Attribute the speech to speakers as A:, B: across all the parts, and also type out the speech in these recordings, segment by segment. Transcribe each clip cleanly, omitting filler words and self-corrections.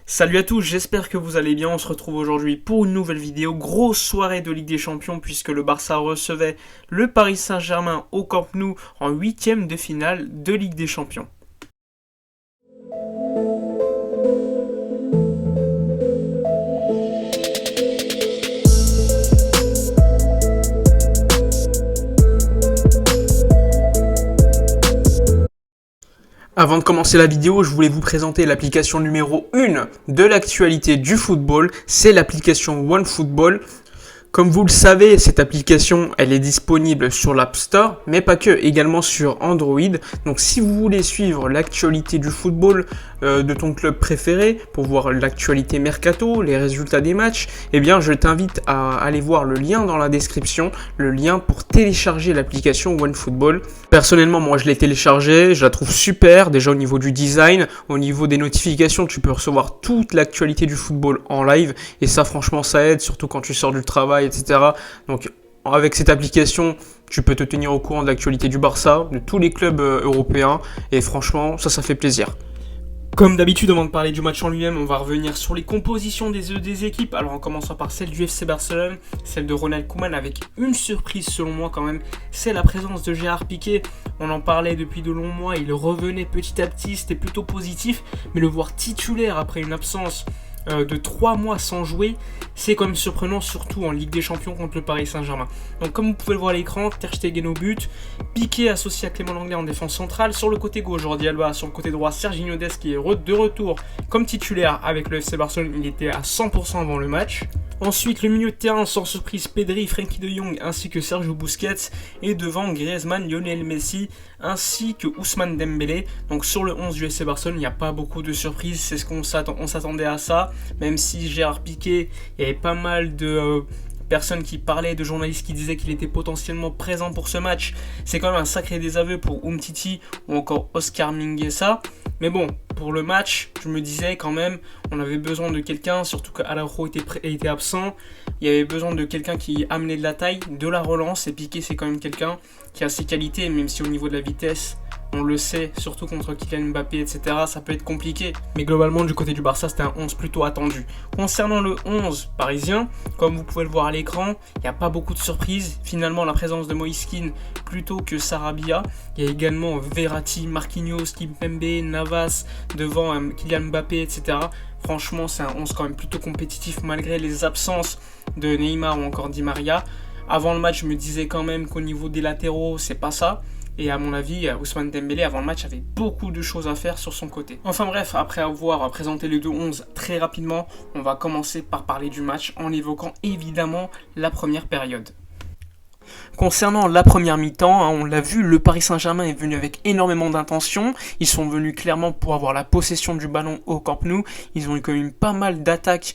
A: Salut à tous, j'espère que vous allez bien. On se retrouve aujourd'hui pour une nouvelle vidéo. Grosse soirée de Ligue des Champions puisque le Barça recevait le Paris Saint-Germain au Camp Nou en huitième de finale de Ligue des Champions. Avant de commencer la vidéo, je voulais vous présenter l'application numéro 1 de l'actualité du football. C'est l'application OneFootball. Comme vous le savez, cette application, elle est disponible sur l'App Store, mais pas que, également sur Android. Donc si vous voulez suivre l'actualité du football de ton club préféré, pour voir l'actualité mercato, les résultats des matchs, eh bien je t'invite à aller voir le lien dans la description, le lien pour télécharger l'application OneFootball. Personnellement, moi je l'ai téléchargée, je la trouve super, déjà au niveau du design, au niveau des notifications, tu peux recevoir toute l'actualité du football en live, et ça franchement ça aide, surtout quand tu sors du travail, etc. Donc avec cette application, tu peux te tenir au courant de l'actualité du Barça, de tous les clubs européens, et franchement, ça fait plaisir. Comme d'habitude, avant de parler du match en lui-même, on va revenir sur les compositions des équipes. Alors en commençant par celle du FC Barcelone, celle de Ronald Koeman, avec une surprise selon moi quand même, c'est la présence de Gérard Piqué. On en parlait depuis de longs mois, il revenait petit à petit, c'était plutôt positif, mais le voir titulaire après une absence de 3 mois sans jouer, c'est quand même surprenant, surtout en Ligue des Champions contre le Paris Saint-Germain. Donc comme vous pouvez le voir à l'écran, Ter Stegen au but, Piqué associé à Clément Lenglet en défense centrale, sur le côté gauche Jordi Alba, sur le côté droit Serginho Dest qui est de retour comme titulaire avec le FC Barcelone, il était à 100% avant le match. Ensuite, le milieu de terrain, sans surprise, Pedri, Frenkie de Jong ainsi que Sergio Busquets, et devant Griezmann, Lionel Messi ainsi que Ousmane Dembélé. Donc sur le 11 du FC Barcelone, il n'y a pas beaucoup de surprises, c'est ce qu'on s'attendait à ça, même si Gérard Piqué, il y avait pas mal de personnes qui parlaient, de journalistes qui disaient qu'il était potentiellement présent pour ce match. C'est quand même un sacré désaveu pour Umtiti ou encore Oscar Mingueza. Mais bon, pour le match, je me disais quand même, on avait besoin de quelqu'un, surtout qu'Araujo était absent. Il y avait besoin de quelqu'un qui amenait de la taille, de la relance. Et Piqué, c'est quand même quelqu'un qui a ses qualités, même si au niveau de la vitesse, on le sait, surtout contre Kylian Mbappé, etc., ça peut être compliqué. Mais globalement, du côté du Barça, c'était un 11 plutôt attendu. Concernant le 11 parisien, comme vous pouvez le voir à l'écran, il n'y a pas beaucoup de surprises. Finalement, la présence de Moïse Kean plutôt que Sarabia. Il y a également Verratti, Marquinhos, Kimpembe, Navas, devant Kylian Mbappé, etc. Franchement, c'est un 11 quand même plutôt compétitif malgré les absences de Neymar ou encore Di Maria. Avant le match, je me disais quand même qu'au niveau des latéraux, c'est pas ça. Et à mon avis, Ousmane Dembélé, avant le match, avait beaucoup de choses à faire sur son côté. Enfin bref, après avoir présenté les deux 11 très rapidement, on va commencer par parler du match en évoquant évidemment la première période. Concernant la première mi-temps, on l'a vu, le Paris Saint-Germain est venu avec énormément d'intention. Ils sont venus clairement pour avoir la possession du ballon au Camp Nou. Ils ont eu quand même pas mal d'attaques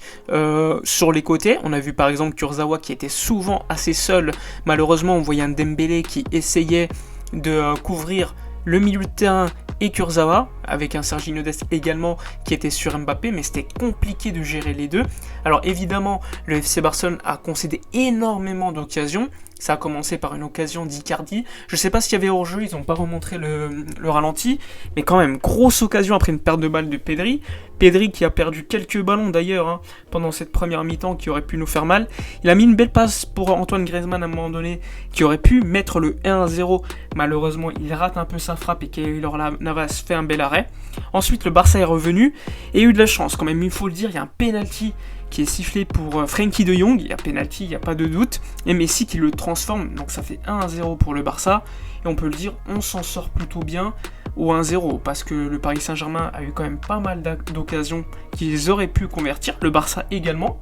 A: sur les côtés. On a vu par exemple Kurzawa qui était souvent assez seul. Malheureusement, on voyait un Dembélé qui essayait de couvrir le milieu de terrain et Kurzawa, avec un Serginho Dest également qui était sur Mbappé, mais c'était compliqué de gérer les deux. Alors évidemment, le FC Barcelone a concédé énormément d'occasions. Ça a commencé par une occasion d'Icardi. Je ne sais pas s'il y avait hors-jeu, ils n'ont pas remontré le ralenti, mais quand même, grosse occasion après une perte de balle de Pedri. Pedri qui a perdu quelques ballons d'ailleurs pendant cette première mi-temps qui aurait pu nous faire mal. Il a mis une belle passe pour Antoine Griezmann à un moment donné qui aurait pu mettre le 1-0. Malheureusement, il rate un peu sa frappe et Keylor Navas fait un bel arrêt. Ensuite, le Barça est revenu et a eu de la chance quand même, il faut le dire, il y a un penalty qui est sifflé pour Frenkie de Jong, il y a penalty, il n'y a pas de doute, et Messi qui le transforme, donc ça fait 1-0 pour le Barça, et on peut le dire, on s'en sort plutôt bien au 1-0, parce que le Paris Saint-Germain a eu quand même pas mal d'occasions qu'ils auraient pu convertir, le Barça également.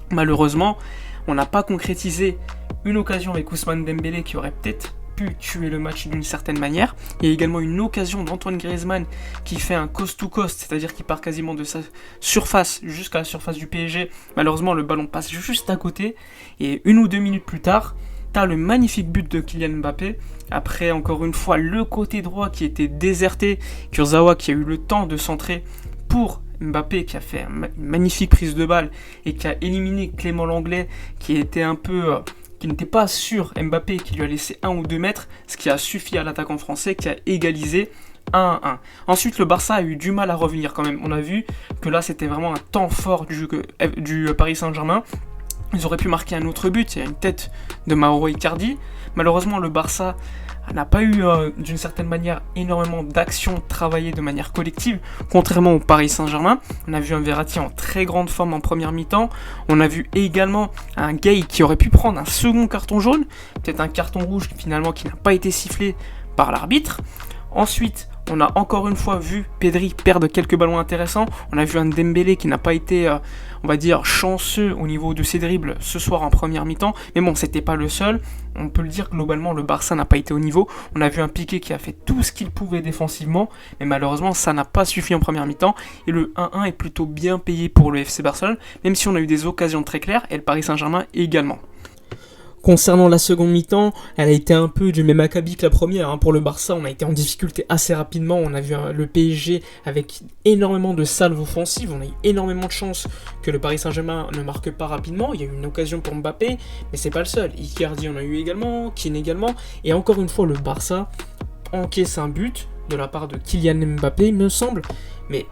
A: Malheureusement, on n'a pas concrétisé une occasion avec Ousmane Dembélé qui aurait peut-être tuer le match d'une certaine manière. Il y a également une occasion d'Antoine Griezmann qui fait un coast-to-coast, c'est-à-dire qu'il part quasiment de sa surface jusqu'à la surface du PSG. Malheureusement, le ballon passe juste à côté et 1 ou 2 minutes plus tard, t'as le magnifique but de Kylian Mbappé. Après, encore une fois, le côté droit qui était déserté, Kurzawa qui a eu le temps de centrer pour Mbappé qui a fait une magnifique prise de balle et qui a éliminé Clément Lenglet qui était un peu qui n'était pas sur Mbappé, qui lui a laissé 1 ou 2 mètres, ce qui a suffi à l'attaquant français qui a égalisé 1-1. Ensuite, le Barça a eu du mal à revenir quand même. On a vu que là, c'était vraiment un temps fort du Paris Saint-Germain. Ils auraient pu marquer un autre but, il y a une tête de Mauro Icardi. Malheureusement, le Barça n'a pas eu, d'une certaine manière, énormément d'actions travaillées de manière collective, contrairement au Paris Saint-Germain. On a vu un Verratti en très grande forme en première mi-temps. On a vu également un Gay qui aurait pu prendre un second carton jaune, peut-être un carton rouge finalement qui n'a pas été sifflé par l'arbitre. Ensuite, on a encore une fois vu Pedri perdre quelques ballons intéressants. On a vu un Dembélé qui n'a pas été, on va dire, chanceux au niveau de ses dribbles ce soir en première mi-temps. Mais bon, c'était pas le seul. On peut le dire, globalement, le Barça n'a pas été au niveau. On a vu un Piqué qui a fait tout ce qu'il pouvait défensivement. Mais malheureusement, ça n'a pas suffi en première mi-temps. Et le 1-1 est plutôt bien payé pour le FC Barcelone, même si on a eu des occasions très claires. Et le Paris Saint-Germain également.
B: Concernant la seconde mi-temps, elle a été un peu du même acabit que la première. Pour le Barça, on a été en difficulté assez rapidement. On a vu le PSG avec énormément de salves offensives. On a eu énormément de chance que le Paris Saint-Germain ne marque pas rapidement. Il y a eu une occasion pour Mbappé, mais c'est pas le seul. Icardi en a eu également, Keane également. Et encore une fois, le Barça encaisse un but de la part de Kylian Mbappé, il me semble. Mais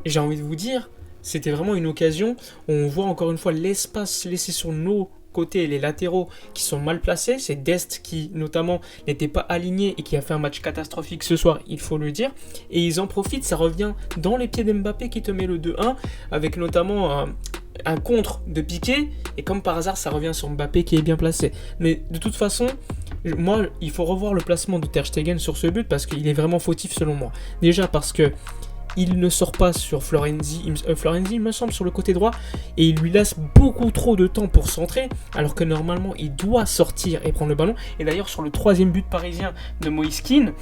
B: j'ai envie de vous dire, c'était vraiment une occasion où on voit encore une fois l'espace laissé sur nos côté les latéraux qui sont mal placés, c'est Dest qui notamment n'était pas aligné et qui a fait un match catastrophique ce soir, il faut le dire, et ils en profitent, ça revient dans les pieds d'Mbappé qui te met le 2-1 avec notamment un contre de Piqué, et comme par hasard ça revient sur Mbappé qui est bien placé. Mais de toute façon, moi il faut revoir le placement de Ter Stegen sur ce but parce qu'il est vraiment fautif selon moi. Déjà parce que il ne sort pas sur Florenzi, il me semble, sur le côté droit, et il lui laisse beaucoup trop de temps pour centrer, alors que normalement il doit sortir et prendre le ballon. Et d'ailleurs sur le troisième but parisien de Moïse Kean,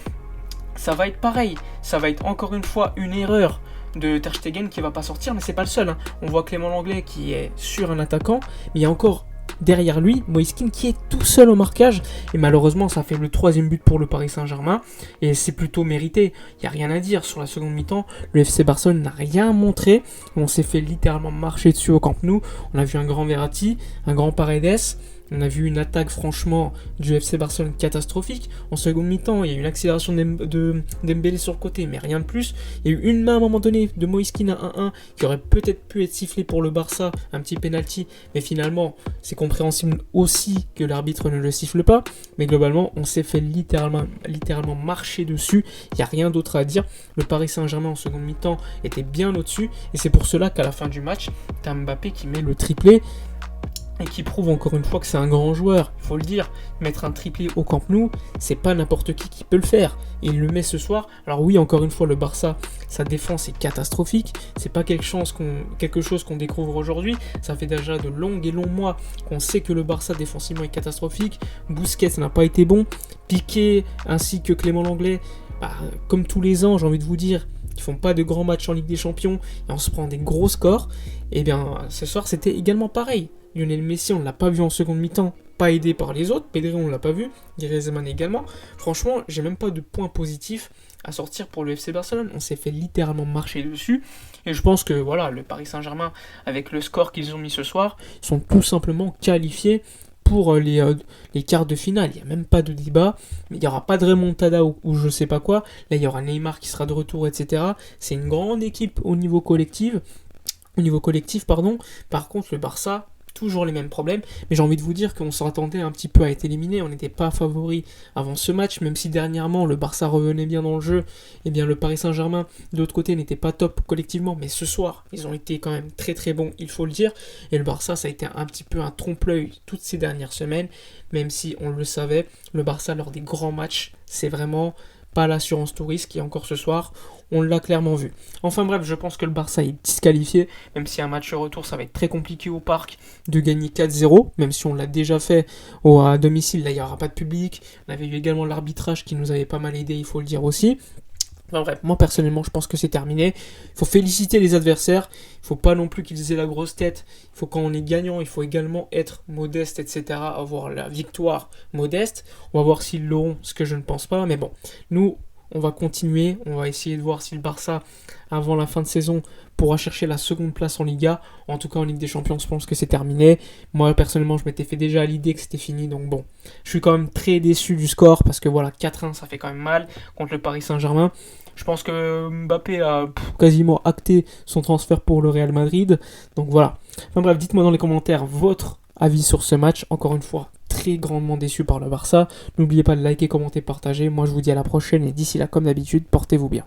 B: ça va être pareil, ça va être encore une fois une erreur de Ter Stegen qui va pas sortir, mais c'est pas le seul. On voit Clément Lenglet qui est sur un attaquant, mais il y a encore derrière lui Moïse Kean qui est tout seul au marquage, et malheureusement ça fait le troisième but pour le Paris Saint-Germain, et c'est plutôt mérité, il n'y a rien à dire. Sur la seconde mi-temps, le FC Barcelone n'a rien montré, on s'est fait littéralement marcher dessus au Camp Nou. On a vu un grand Verratti, un grand Paredes, on a vu une attaque franchement du FC Barcelone catastrophique. En seconde mi-temps, il y a eu une accélération de Dembélé sur le côté, mais rien de plus. Il y a eu une main à un moment donné de Moïse Kean à 1-1 qui aurait peut-être pu être sifflé pour le Barça, un petit penalty, mais finalement c'est compréhensible aussi que l'arbitre ne le siffle pas. Mais globalement, on s'est fait littéralement marcher dessus, il n'y a rien d'autre à dire. Le Paris Saint-Germain en seconde mi-temps était bien au-dessus, et c'est pour cela qu'à la fin du match, t'as Mbappé qui met le triplé, et qui prouve encore une fois que c'est un grand joueur, il faut le dire. Mettre un triplé au Camp Nou, c'est pas n'importe qui peut le faire, et il le met ce soir. Alors oui, encore une fois, le Barça, sa défense est catastrophique, c'est pas quelque chose qu'on découvre aujourd'hui, ça fait déjà de longs et longs mois qu'on sait que le Barça défensivement est catastrophique. Busquets n'a pas été bon, Piqué ainsi que Clément Lenglet, comme tous les ans, j'ai envie de vous dire, qui font pas de grands matchs en Ligue des Champions, et on se prend des gros scores. Et bien ce soir c'était également pareil. Lionel Messi, on ne l'a pas vu en seconde mi-temps, pas aidé par les autres. Pedri, on ne l'a pas vu. Griezmann également. Franchement, j'ai même pas de points positifs à sortir pour le FC Barcelone. On s'est fait littéralement marcher dessus. Et je pense que voilà, le Paris Saint-Germain, avec le score qu'ils ont mis ce soir, sont tout simplement qualifiés pour les quarts de finale. Il n'y a même pas de débat. Il n'y aura pas de remontada ou je sais pas quoi. Là, il y aura Neymar qui sera de retour, etc. C'est une grande équipe au niveau collectif. Par contre, le Barça, toujours les mêmes problèmes, mais j'ai envie de vous dire qu'on s'attendait un petit peu à être éliminé, on n'était pas favori avant ce match, même si dernièrement le Barça revenait bien dans le jeu, et bien le Paris Saint-Germain de l'autre côté n'était pas top collectivement, mais ce soir ils ont été quand même très très bons, il faut le dire, et le Barça ça a été un petit peu un trompe-l'œil toutes ces dernières semaines, même si on le savait, le Barça lors des grands matchs, c'est vraiment pas l'assurance tout risque, et encore ce soir, on l'a clairement vu. Enfin bref, je pense que le Barça est disqualifié, même si un match retour, ça va être très compliqué au parc de gagner 4-0, même si on l'a déjà fait à domicile, là il n'y aura pas de public, on avait eu également l'arbitrage qui nous avait pas mal aidé, il faut le dire aussi. Enfin bref, moi personnellement je pense que c'est terminé. Il faut féliciter les adversaires, il ne faut pas non plus qu'ils aient la grosse tête, il faut quand on est gagnant, il faut également être modeste, etc. Avoir la victoire modeste. On va voir s'ils l'auront, ce que je ne pense pas, mais bon, nous on va continuer, on va essayer de voir si le Barça, avant la fin de saison, pourra chercher la seconde place en Liga. En tout cas, en Ligue des Champions, je pense que c'est terminé. Moi, personnellement, je m'étais fait déjà à l'idée que c'était fini, donc bon, je suis quand même très déçu du score, parce que voilà, 4-1, ça fait quand même mal contre le Paris Saint-Germain. Je pense que Mbappé a quasiment acté son transfert pour le Real Madrid, donc voilà. Enfin bref, dites-moi dans les commentaires votre avis sur ce match. Encore une fois, très grandement déçu par le Barça. N'oubliez pas de liker, commenter, partager. Moi, je vous dis à la prochaine et d'ici là, comme d'habitude, portez-vous bien.